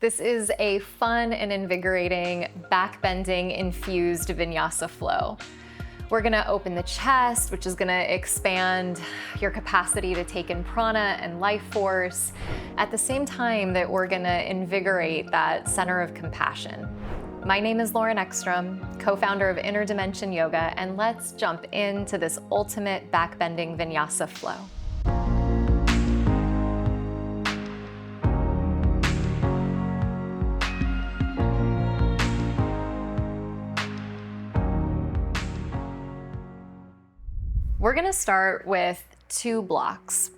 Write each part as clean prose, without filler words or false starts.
This is a fun and invigorating backbending infused vinyasa flow. We're gonna open the chest, which is gonna expand your capacity to take in prana and life force, at the same time that we're gonna invigorate that center of compassion. My name is Eckstrom, co-founder of Inner Dimension Yoga, and let's jump into this ultimate backbending vinyasa flow. We're gonna start with 2 blocks.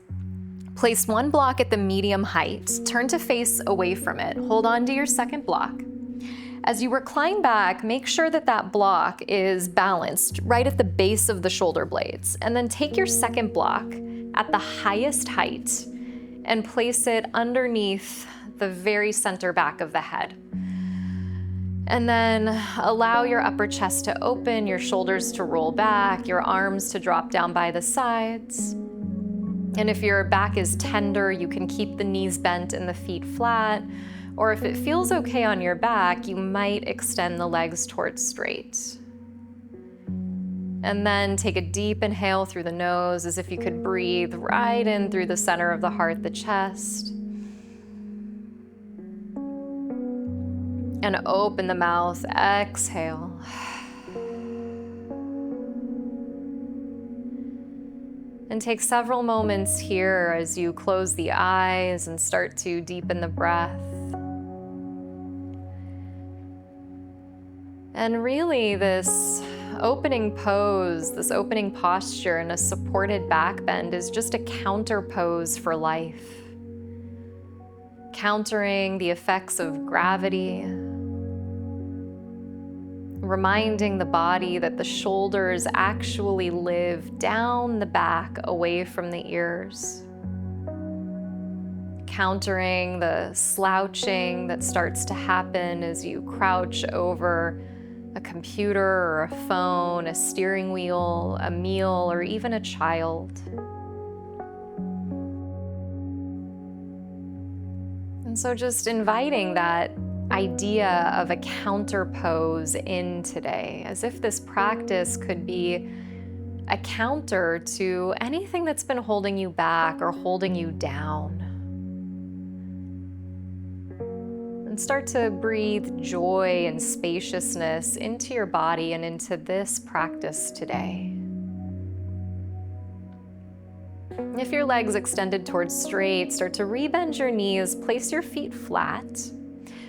Place 1 block at the medium height, turn to face away from it, hold on to your second block. As you recline back, make sure that that block is balanced right at the base of the shoulder blades, and then take your second block at the highest height and place it underneath the very center back of the head. And then allow your upper chest to open, your shoulders to roll back, your arms to drop down by the sides. And if your back is tender, you can keep the knees bent and the feet flat. Or if it feels okay on your back, you might extend the legs towards straight. And then take a deep inhale through the nose as if you could breathe right in through the center of the heart, the chest. And open the mouth, exhale. And take several moments here as you close the eyes and start to deepen the breath. And really, this opening pose, this opening posture and a supported back bend is just a counter pose for life. Countering the effects of gravity, reminding the body that the shoulders actually live down the back away from the ears. Countering the slouching that starts to happen as you crouch over a computer or a phone, a steering wheel, a meal, or even a child. And so just inviting that idea of a counter pose in today, as if this practice could be a counter to anything that's been holding you back or holding you down. And start to breathe joy and spaciousness into your body and into this practice today. If your legs extended towards straight, start to rebend your knees, place your feet flat.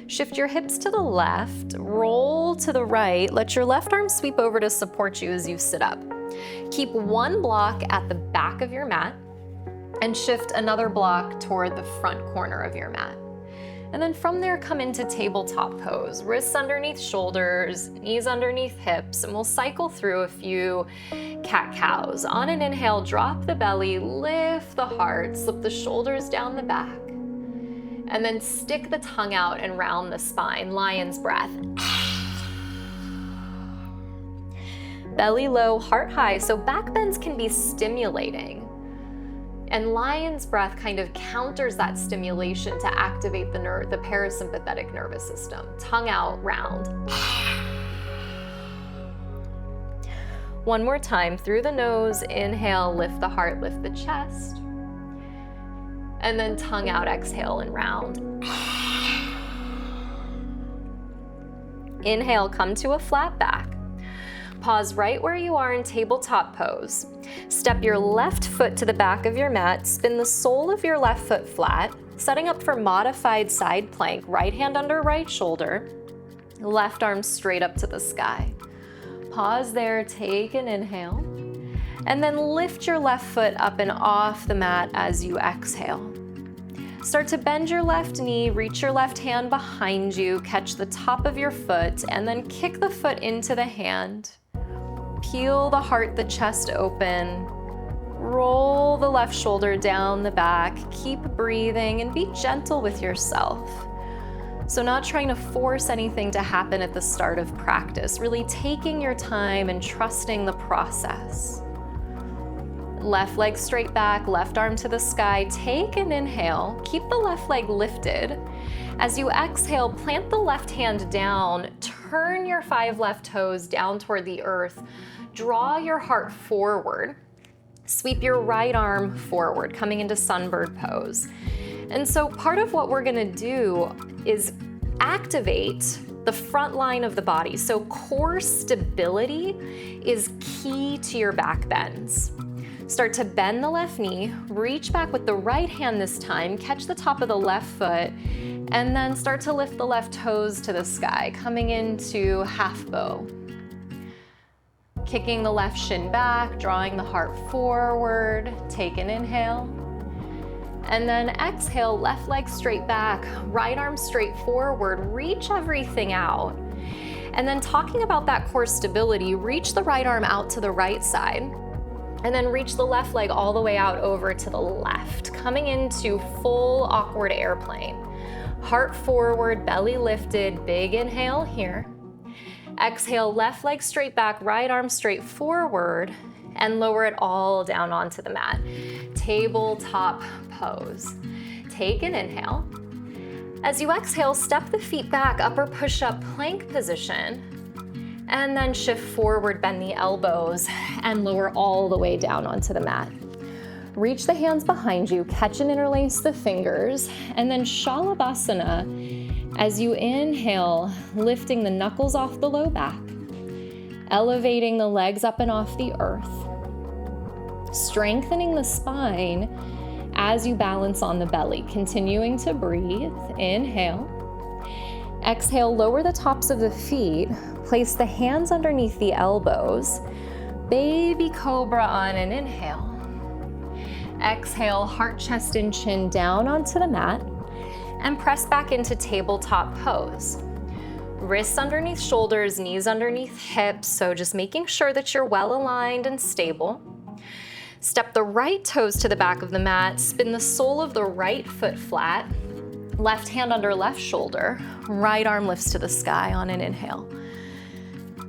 Shift your hips to the left, roll to the right, let your left arm sweep over to support you as you sit up. Keep 1 block at the back of your mat and shift another block toward the front corner of your mat. And then from there, come into tabletop pose, wrists underneath shoulders, knees underneath hips, and we'll cycle through a few cat-cows. On an inhale, drop the belly, lift the heart, slip the shoulders down the back, and then stick the tongue out and round the spine, lion's breath. Belly low, heart high, so back bends can be stimulating. And lion's breath kind of counters that stimulation to activate the parasympathetic nervous system. Tongue out, round. One more time, through the nose, inhale, lift the heart, lift the chest. And then tongue out, exhale, and round. Inhale, come to a flat back. Pause right where you are in tabletop pose. Step your left foot to the back of your mat, spin the sole of your left foot flat, setting up for modified side plank, right hand under right shoulder, left arm straight up to the sky. Pause there, take an inhale, and then lift your left foot up and off the mat as you exhale. Start to bend your left knee, reach your left hand behind you, catch the top of your foot, and then kick the foot into the hand. Peel the heart, the chest open. Roll the left shoulder down the back. Keep breathing and be gentle with yourself. So not trying to force anything to happen at the start of practice, really taking your time and trusting the process. Left leg straight back, left arm to the sky. Take an inhale. Keep the left leg lifted. As you exhale, plant the left hand down. Turn your 5 left toes down toward the earth. Draw your heart forward. Sweep your right arm forward, coming into sunbird pose. And so part of what we're gonna do is activate the front line of the body. So core stability is key to your back bends. Start to bend the left knee, reach back with the right hand this time, catch the top of the left foot, and then start to lift the left toes to the sky, coming into half bow. Kicking the left shin back, drawing the heart forward, take an inhale. And then exhale, left leg straight back, right arm straight forward, reach everything out. And then talking about that core stability, reach the right arm out to the right side, and then reach the left leg all the way out over to the left, coming into full awkward airplane. Heart forward, belly lifted, big inhale here. Exhale, left leg straight back, right arm straight forward, and lower it all down onto the mat. Tabletop pose. Take an inhale. As you exhale, step the feet back, upper push-up plank position, and then shift forward, bend the elbows, and lower all the way down onto the mat. Reach the hands behind you, catch and interlace the fingers, and then Shalabhasana as you inhale, lifting the knuckles off the low back, elevating the legs up and off the earth, strengthening the spine as you balance on the belly, continuing to breathe. Inhale. Exhale, lower the tops of the feet, place the hands underneath the elbows, baby cobra on an inhale. Exhale, heart, chest, and chin down onto the mat, and press back into tabletop pose. Wrists underneath shoulders, knees underneath hips, so just making sure that you're well aligned and stable. Step the right toes to the back of the mat, spin the sole of the right foot flat, left hand under left shoulder, right arm lifts to the sky on an inhale.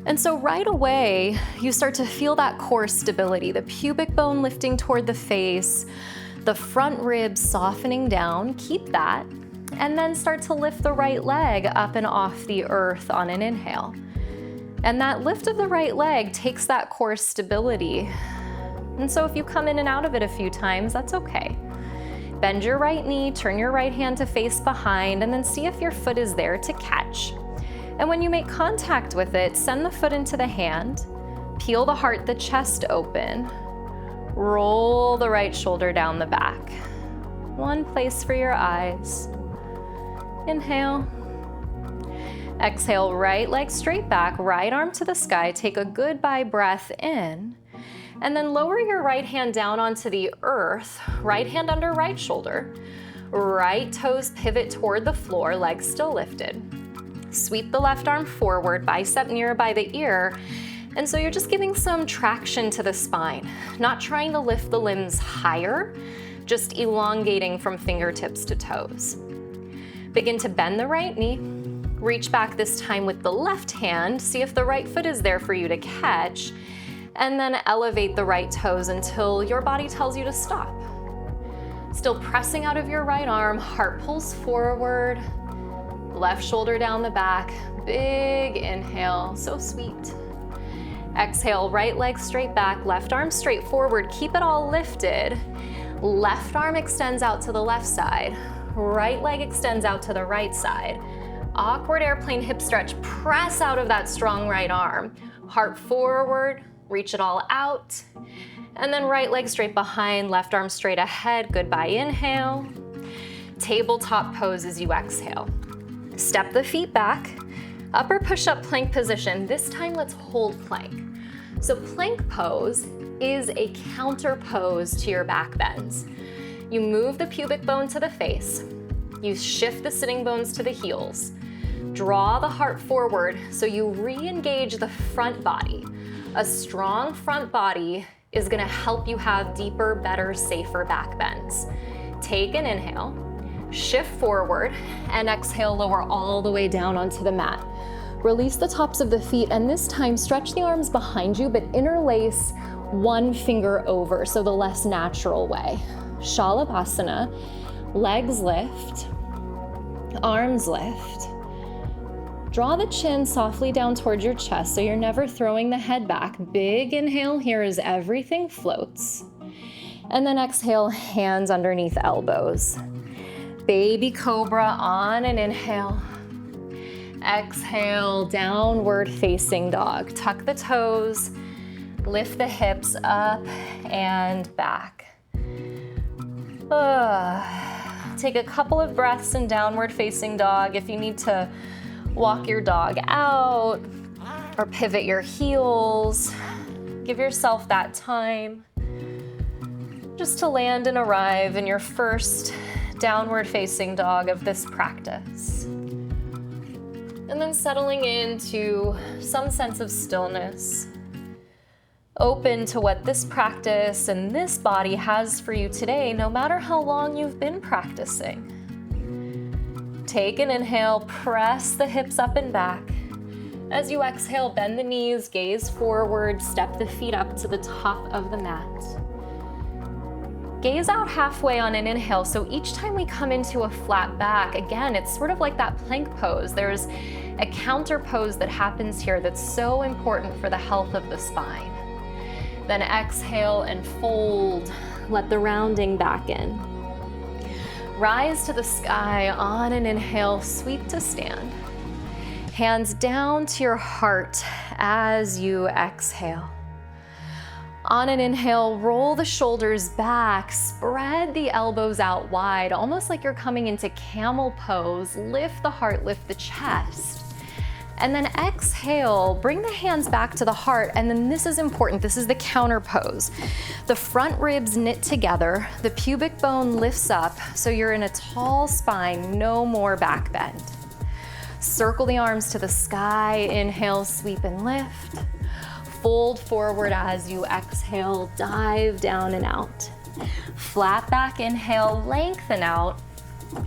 And so right away, you start to feel that core stability, the pubic bone lifting toward the face, the front ribs softening down, keep that, and then start to lift the right leg up and off the earth on an inhale. And that lift of the right leg takes that core stability. And so if you come in and out of it a few times, that's okay. Bend your right knee, turn your right hand to face behind, and then see if your foot is there to catch. And when you make contact with it, send the foot into the hand, peel the heart, the chest open, roll the right shoulder down the back. One place for your eyes. Inhale. Exhale, right leg straight back, right arm to the sky. Take a goodbye breath in. And then lower your right hand down onto the earth, right hand under right shoulder. Right toes pivot toward the floor, legs still lifted. Sweep the left arm forward, bicep near by the ear. And so you're just giving some traction to the spine, not trying to lift the limbs higher, just elongating from fingertips to toes. Begin to bend the right knee. Reach back this time with the left hand. See if the right foot is there for you to catch. And then elevate the right toes until your body tells you to stop. Still pressing out of your right arm, heart pulls forward, left shoulder down the back, big inhale, so sweet. Exhale, right leg straight back, left arm straight forward, keep it all lifted. Left arm extends out to the left side, right leg extends out to the right side. Awkward airplane hip stretch, press out of that strong right arm. Heart forward, reach it all out. And then right leg straight behind, left arm straight ahead, goodbye inhale. Tabletop pose as you exhale. Step the feet back, upper push-up plank position. This time let's hold plank. So plank pose is a counter pose to your back bends. You move the pubic bone to the face. You shift the sitting bones to the heels. Draw the heart forward so you re-engage the front body. A strong front body is gonna help you have deeper, better, safer back bends. Take an inhale. Shift forward and exhale, lower all the way down onto the mat. Release the tops of the feet and this time stretch the arms behind you but interlace one finger over, so the less natural way. Shalabhasana, legs lift, arms lift. Draw the chin softly down towards your chest so you're never throwing the head back. Big inhale here as everything floats. And then exhale, hands underneath elbows. Baby cobra on an inhale. Exhale, downward facing dog. Tuck the toes, lift the hips up and back. Take a couple of breaths in downward facing dog. If you need to walk your dog out or pivot your heels, give yourself that time just to land and arrive in your first downward facing dog of this practice. And then settling into some sense of stillness, open to what this practice and this body has for you today, no matter how long you've been practicing. Take an inhale, press the hips up and back. As you exhale, bend the knees, gaze forward, step the feet up to the top of the mat. Gaze out halfway on an inhale, so each time we come into a flat back, again, it's sort of like that plank pose. There's a counter pose that happens here that's so important for the health of the spine. Then exhale and fold, let the rounding back in. Rise to the sky on an inhale, sweep to stand. Hands down to your heart as you exhale. On an inhale, roll the shoulders back, spread the elbows out wide, almost like you're coming into camel pose. Lift the heart, lift the chest. And then exhale, bring the hands back to the heart, and then this is important, this is the counter pose. The front ribs knit together, the pubic bone lifts up, so you're in a tall spine, no more back bend. Circle the arms to the sky, inhale, sweep and lift. Fold forward as you exhale, dive down and out. Flat back, inhale, lengthen out.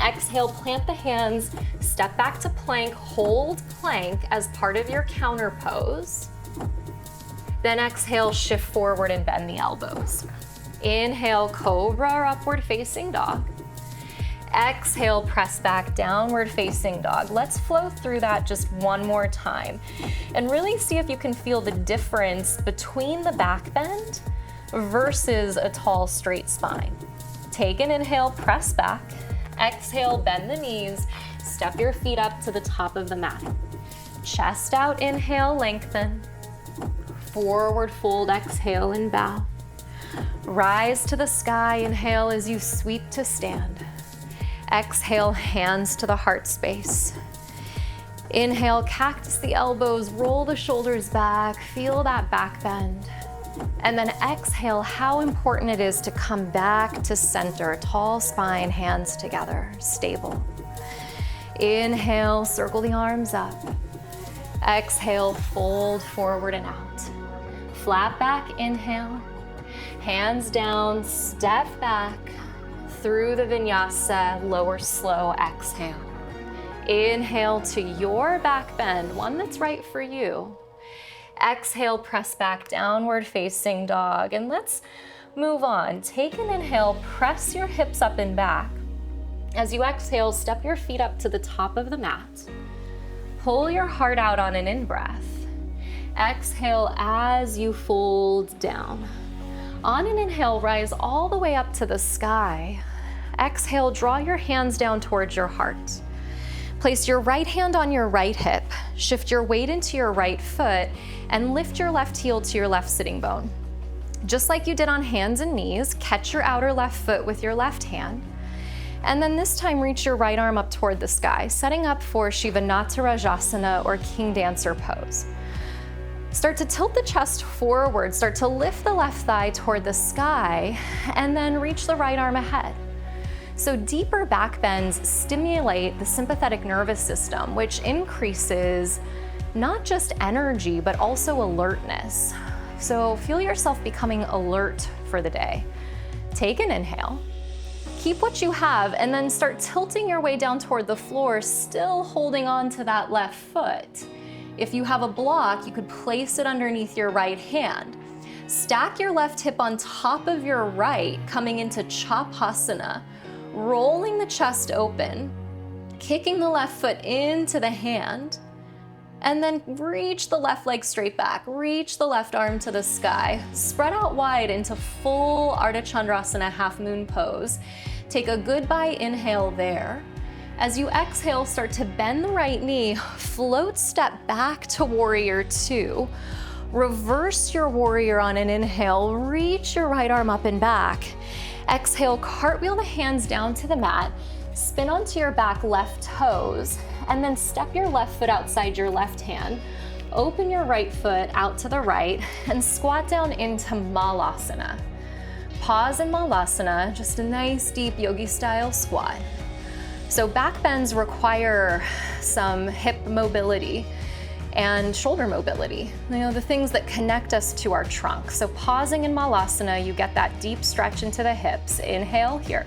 Exhale, plant the hands, step back to plank, hold plank as part of your counter pose. Then exhale, shift forward and bend the elbows. Inhale, cobra or upward facing dog. Exhale, press back, downward facing dog. Let's flow through that just one more time and really see if you can feel the difference between the back bend versus a tall, straight spine. Take an inhale, press back. Exhale, bend the knees, step your feet up to the top of the mat. Chest out, inhale, lengthen. Forward fold, exhale and bow. Rise to the sky, inhale as you sweep to stand. Exhale, hands to the heart space. Inhale, cactus the elbows, roll the shoulders back, feel that back bend. And then exhale, how important it is to come back to center, tall spine, hands together, stable. Inhale, circle the arms up. Exhale, fold forward and out. Flat back, inhale. Hands down, step back through the vinyasa, lower slow, exhale. Inhale to your back bend, one that's right for you. Exhale, press back, downward facing dog. And let's move on. Take an inhale, press your hips up and back. As you exhale, step your feet up to the top of the mat. Pull your heart out on an in-breath. Exhale as you fold down. On an inhale, rise all the way up to the sky. Exhale, draw your hands down towards your heart. Place your right hand on your right hip, shift your weight into your right foot, and lift your left heel to your left sitting bone. Just like you did on hands and knees, catch your outer left foot with your left hand. And then this time, reach your right arm up toward the sky, setting up for Shivanatharajasana or King Dancer pose. Start to tilt the chest forward, start to lift the left thigh toward the sky, and then reach the right arm ahead. So deeper back bends stimulate the sympathetic nervous system, which increases not just energy, but also alertness. So feel yourself becoming alert for the day. Take an inhale, keep what you have, and then start tilting your way down toward the floor, still holding on to that left foot. If you have a block, you could place it underneath your right hand. Stack your left hip on top of your right, coming into Chapasana, rolling the chest open, kicking the left foot into the hand, and then reach the left leg straight back, reach the left arm to the sky, spread out wide into full Ardha Chandrasana half moon pose. Take a goodbye inhale there. As you exhale, start to bend the right knee, float step back to warrior two. Reverse your warrior on an inhale, reach your right arm up and back. Exhale, cartwheel the hands down to the mat, spin onto your back left toes, and then step your left foot outside your left hand. Open your right foot out to the right and squat down into Malasana. Pause in Malasana, just a nice deep yogi style squat. So back bends require some hip mobility and shoulder mobility, the things that connect us to our trunk. So pausing in Malasana, you get that deep stretch into the hips. Inhale here.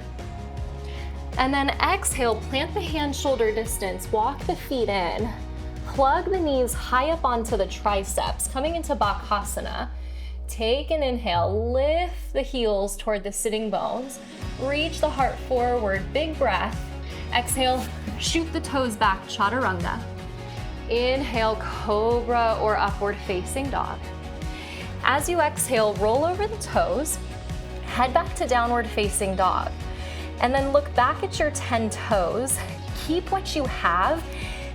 And then exhale, plant the hand shoulder distance, walk the feet in, plug the knees high up onto the triceps, coming into Bakasana. Take an inhale, lift the heels toward the sitting bones, reach the heart forward, big breath. Exhale, shoot the toes back, Chaturanga. Inhale, Cobra or Upward Facing Dog. As you exhale, roll over the toes, head back to Downward Facing Dog. And then look back at your 10 toes, keep what you have,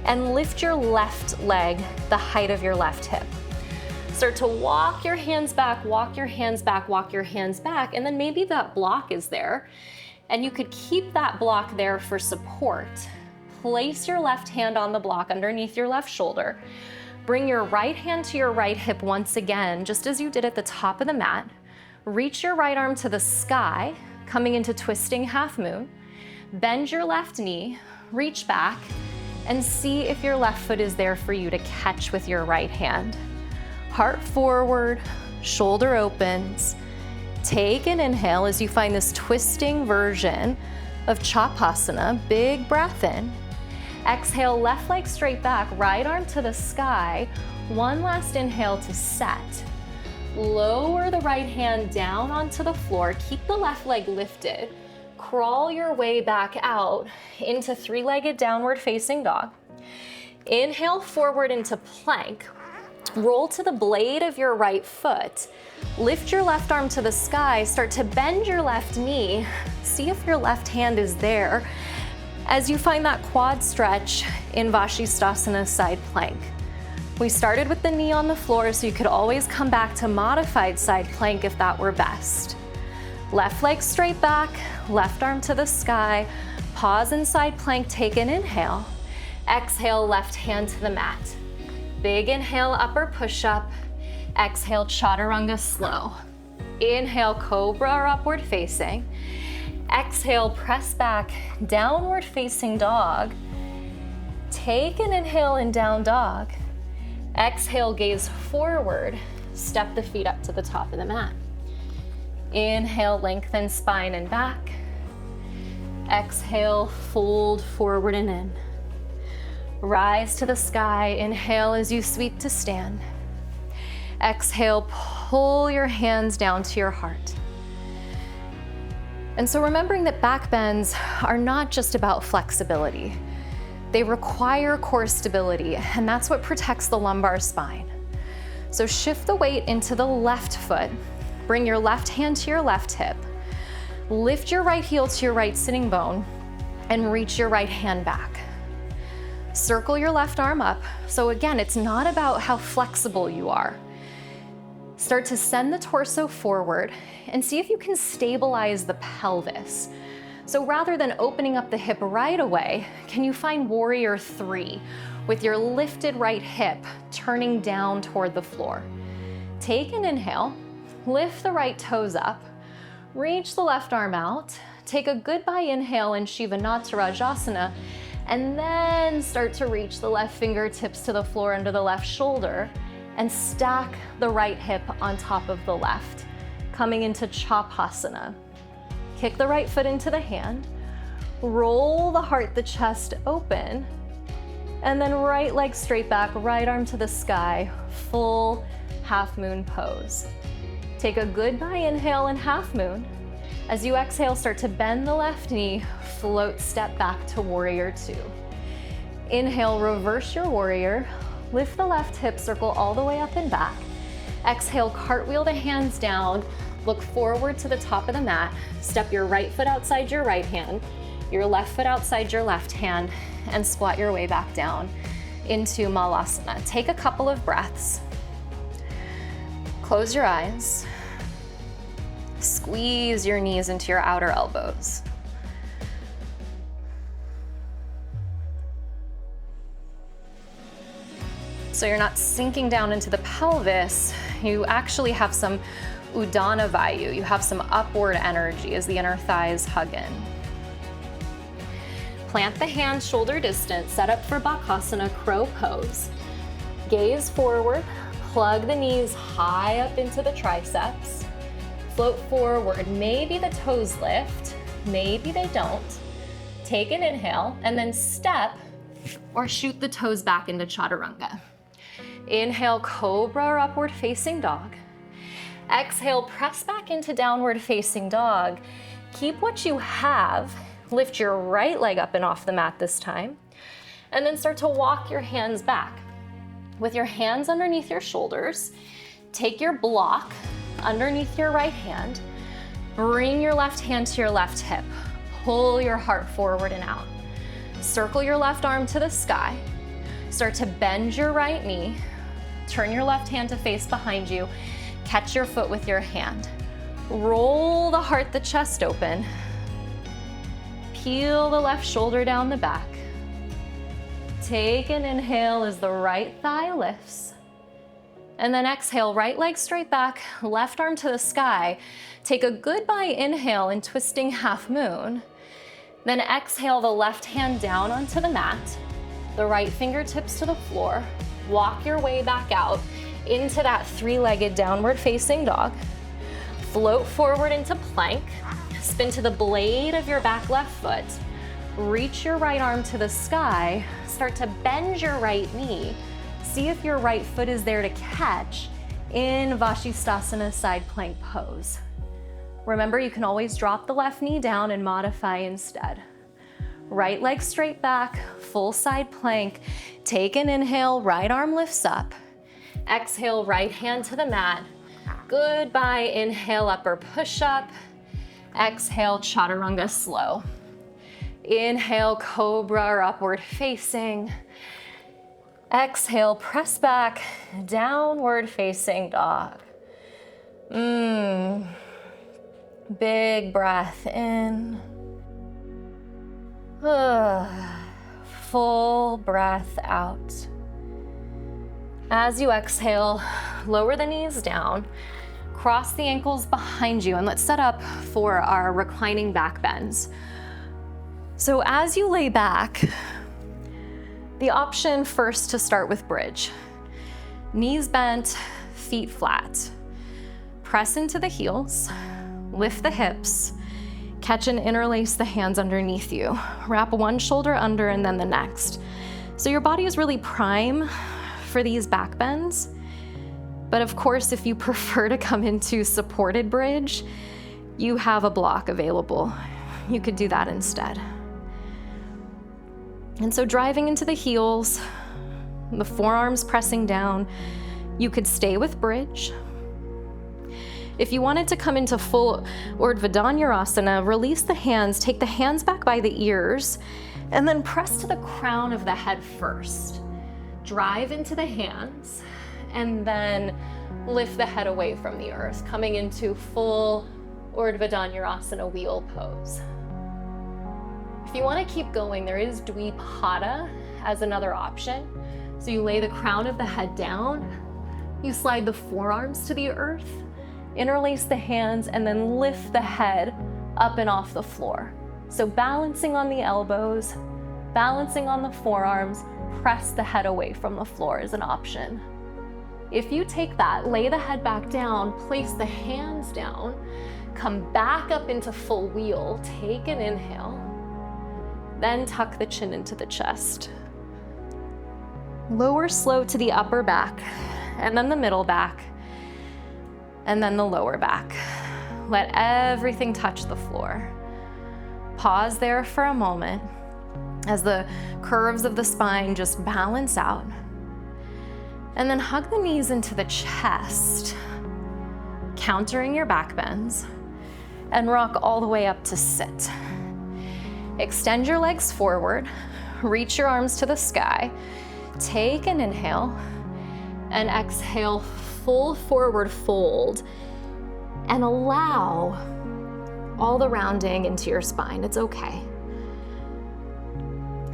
and lift your left leg the height of your left hip. Start to walk your hands back, walk your hands back, walk your hands back, and then maybe that block is there, and you could keep that block there for support. Place your left hand on the block underneath your left shoulder. Bring your right hand to your right hip once again, just as you did at the top of the mat. Reach your right arm to the sky, coming into twisting half moon. Bend your left knee, reach back, and see if your left foot is there for you to catch with your right hand. Heart forward, shoulder opens. Take an inhale as you find this twisting version of Chapasana. Big breath in. Exhale, left leg straight back, right arm to the sky. One last inhale to set. Lower the right hand down onto the floor. Keep the left leg lifted. Crawl your way back out into three-legged downward facing dog. Inhale forward into plank. Roll to the blade of your right foot. Lift your left arm to the sky. Start to bend your left knee. See if your left hand is there as you find that quad stretch in Vashisthasana side plank. We started with the knee on the floor, so you could always come back to modified side plank if that were best. Left leg straight back, left arm to the sky. Pause in side plank, take an inhale. Exhale, left hand to the mat. Big inhale, upper push-up. Exhale, Chaturanga slow. Inhale, Cobra or upward facing. Exhale, press back, downward facing dog. Take an inhale in down dog. Exhale, gaze forward. Step the feet up to the top of the mat. Inhale, lengthen spine and back. Exhale, fold forward and in. Rise to the sky. Inhale as you sweep to stand. Exhale, pull your hands down to your heart. And so remembering that back bends are not just about flexibility. They require core stability, and that's what protects the lumbar spine. So shift the weight into the left foot. Bring your left hand to your left hip. Lift your right heel to your right sitting bone and reach your right hand back. Circle your left arm up. So again, it's not about how flexible you are. Start to send the torso forward and see if you can stabilize the pelvis. So rather than opening up the hip right away, can you find warrior three with your lifted right hip turning down toward the floor? Take an inhale, lift the right toes up, reach the left arm out, take a goodbye inhale in Shiva Natarajasana, and then start to reach the left fingertips to the floor under the left shoulder and stack the right hip on top of the left, coming into Chapasana. Kick the right foot into the hand, roll the heart, the chest open, and then right leg straight back, right arm to the sky, full half moon pose. Take a goodbye inhale in half moon. As you exhale, start to bend the left knee, float step back to warrior two. Inhale, reverse your warrior. Lift the left hip, circle all the way up and back. Exhale, cartwheel the hands down. Look forward to the top of the mat. Step your right foot outside your right hand, your left foot outside your left hand, and squat your way back down into Malasana. Take a couple of breaths. Close your eyes. Squeeze your knees into your outer elbows. So you're not sinking down into the pelvis. You actually have some Udana Vayu. You have some upward energy as the inner thighs hug in. Plant the hands shoulder distance, set up for Bakasana, crow pose. Gaze forward, plug the knees high up into the triceps. Float forward, maybe the toes lift, maybe they don't. Take an inhale and then step or shoot the toes back into Chaturanga. Inhale, cobra or upward facing dog. Exhale, press back into downward facing dog. Keep what you have. Lift your right leg up and off the mat this time. And then start to walk your hands back. With your hands underneath your shoulders, take your block underneath your right hand. Bring your left hand to your left hip. Pull your heart forward and out. Circle your left arm to the sky. Start to bend your right knee. Turn your left hand to face behind you. Catch your foot with your hand. Roll the heart, the chest open. Peel the left shoulder down the back. Take an inhale as the right thigh lifts. And then exhale, right leg straight back, left arm to the sky. Take a goodbye inhale in twisting half moon. Then exhale the left hand down onto the mat, the right fingertips to the floor. Walk your way back out into that three-legged downward facing dog. Float forward into plank. Spin to the blade of your back left foot. Reach your right arm to the sky. Start to bend your right knee. See if your right foot is there to catch in Vashisthasana side plank pose. Remember, you can always drop the left knee down and modify instead. Right leg straight back, full side plank. Take an inhale, right arm lifts up. Exhale, right hand to the mat. Goodbye, inhale, upper push up. Exhale, Chaturanga slow. Inhale, cobra or upward facing. Exhale, press back, downward facing dog. Big breath in. Full breath out. As you exhale, lower the knees down, cross the ankles behind you, and let's set up for our reclining back bends. So as you lay back, the option first to start with bridge. Knees bent, feet flat. Press into the heels, lift the hips, catch and interlace the hands underneath you. Wrap one shoulder under and then the next. So your body is really prime for these back bends. But of course, if you prefer to come into supported bridge, you have a block available. You could do that instead. And so driving into the heels, the forearms pressing down, you could stay with bridge. If you wanted to come into full Urdhva Dhanurasana, release the hands, take the hands back by the ears, and then press to the crown of the head first. Drive into the hands, and then lift the head away from the earth, coming into full Urdhva Dhanurasana wheel pose. If you want to keep going, there is Dvipada as another option. So you lay the crown of the head down, you slide the forearms to the earth, interlace the hands, and then lift the head up and off the floor. So balancing on the elbows, balancing on the forearms, press the head away from the floor is an option. If you take that, lay the head back down, place the hands down, come back up into full wheel, take an inhale, then tuck the chin into the chest. Lower slow to the upper back, and then the middle back. and then the lower back. Let everything touch the floor. Pause there for a moment as the curves of the spine just balance out. And then hug the knees into the chest, countering your back bends, and rock all the way up to sit. Extend your legs forward, reach your arms to the sky, take an inhale, and exhale, full forward fold, and allow all the rounding into your spine. It's okay.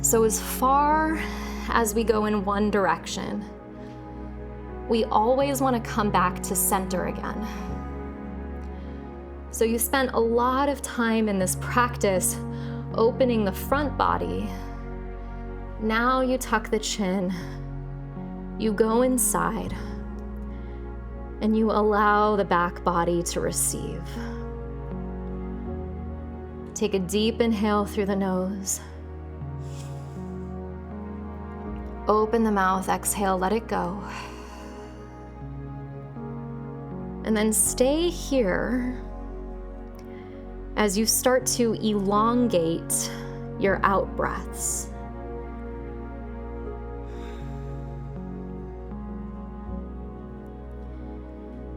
So as far as we go in one direction, we always want to come back to center again. So you spent a lot of time in this practice opening the front body. Now you tuck the chin, you go inside, and you allow the back body to receive. Take a deep inhale through the nose. Open the mouth, exhale, let it go. And then stay here as you start to elongate your out breaths.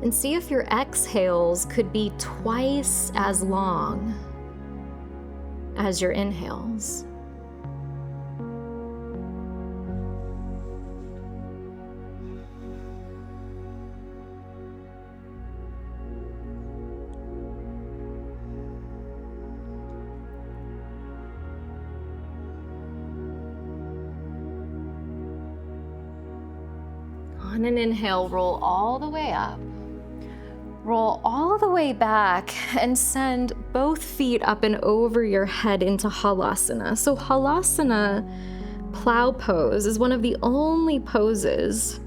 And see if your exhales could be twice as long as your inhales. On an inhale, roll all the way up. Roll all the way back and send both feet up and over your head into Halasana. So Halasana, plow pose, is one of the only poses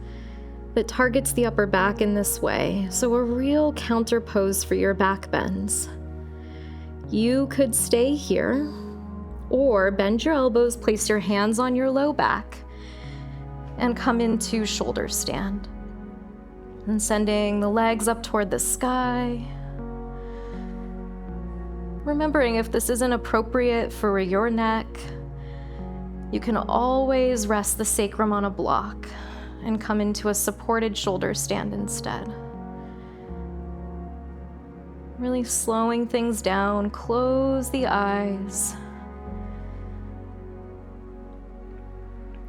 that targets the upper back in this way. So a real counter pose for your back bends. You could stay here or bend your elbows, place your hands on your low back, and come into shoulder stand. And sending the legs up toward the sky. Remembering if this isn't appropriate for your neck, you can always rest the sacrum on a block and come into a supported shoulder stand instead. Really slowing things down, close the eyes.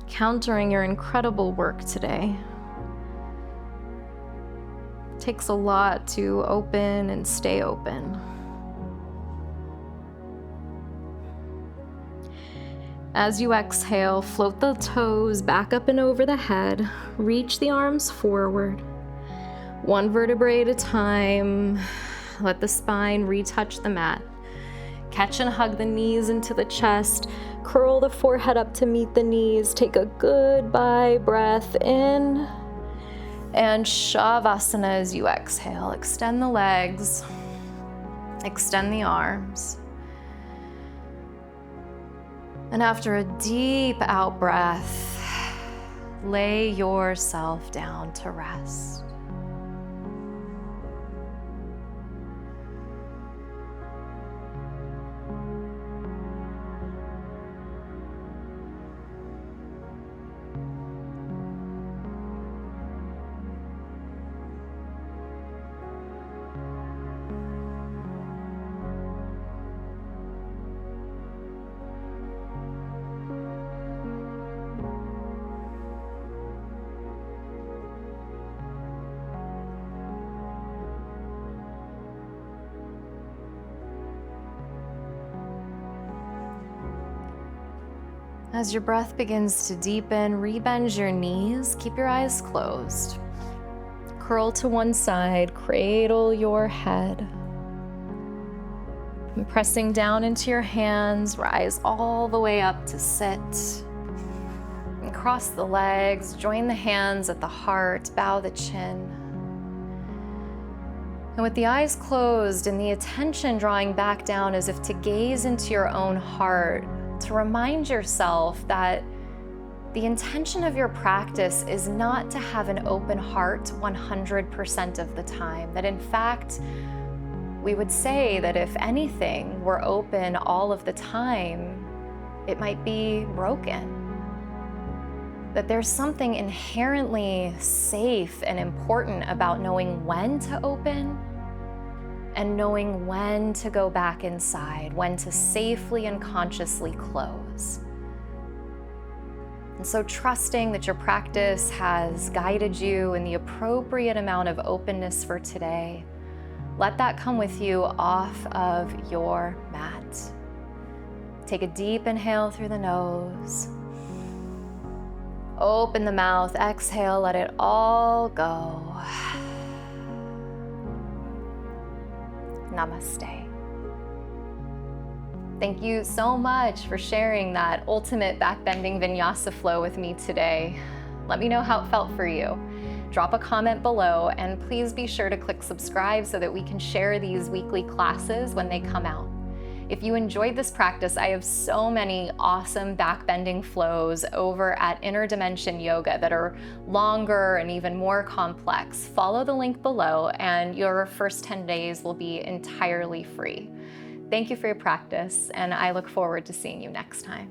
Countering your incredible work today. It takes a lot to open and stay open. As you exhale, float the toes back up and over the head. Reach the arms forward. One vertebrae at a time. Let the spine retouch the mat. Catch and hug the knees into the chest. Curl the forehead up to meet the knees. Take a goodbye breath in. And Shavasana as you exhale. Extend the legs. Extend the arms. And after a deep out breath, lay yourself down to rest. As your breath begins to deepen, rebend your knees, keep your eyes closed. Curl to one side, cradle your head. And pressing down into your hands, rise all the way up to sit. And cross the legs, join the hands at the heart, bow the chin. And with the eyes closed and the attention drawing back down as if to gaze into your own heart, to remind yourself that The intention of your practice is not to have an open heart 100% of the time. That in fact, we would say that if anything were open all of the time, it might be broken. That there's something inherently safe and important about knowing when to open and knowing when to go back inside, when to safely and consciously close. And so trusting that your practice has guided you in the appropriate amount of openness for today, let that come with you off of your mat. Take a deep inhale through the nose. Open the mouth, exhale, let it all go. Namaste. Thank you so much for sharing that ultimate backbending vinyasa flow with me today. Let me know how it felt for you. Drop a comment below, and please be sure to click subscribe so that we can share these weekly classes when they come out. If you enjoyed this practice, I have so many awesome backbending flows over at Inner Dimension Yoga that are longer and even more complex. Follow the link below and your first 10 days will be entirely free. Thank you for your practice, and I look forward to seeing you next time.